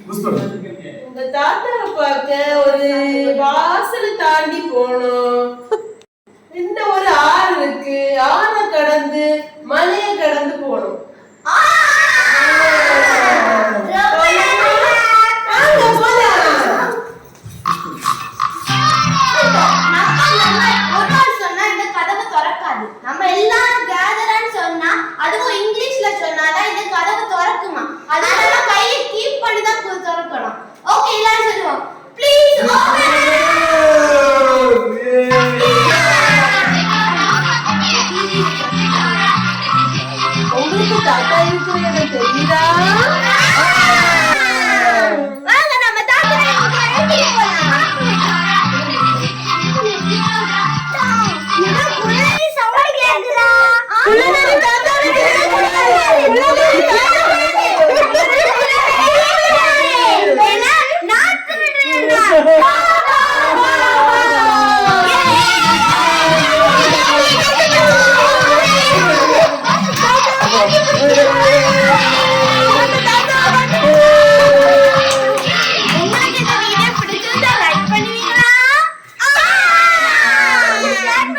உங்க தாத்தாவை பார்க்க ஒரு வாசலை தாண்டி போனோம். இன்னும் ஒரு ஆறு இருக்கு, ஆறை கடந்து மலையை கடந்து போனோம். நம்ம எல்லாரும் கேதர்னு சொன்னா அதுவும் இங்கிலீஷ்ல சொன்னாதான் இந்த கதவு திறக்குமா. அதனால கையை கீப் பண்ணி தான் திறக்கணும். ஓகே எல்லாரும் சொல்லுவோம். Please open. உங்களுக்கு தாத்தா இருக்கிறது தெரியுதா? வாங்க நம்ம தாத்தா வீட்டுக்கு போலாம். இது குழந்தை சவுண்ட் கேக்குதா? குழந்தை தாத்தா வீட்டுக்கு போலாம்.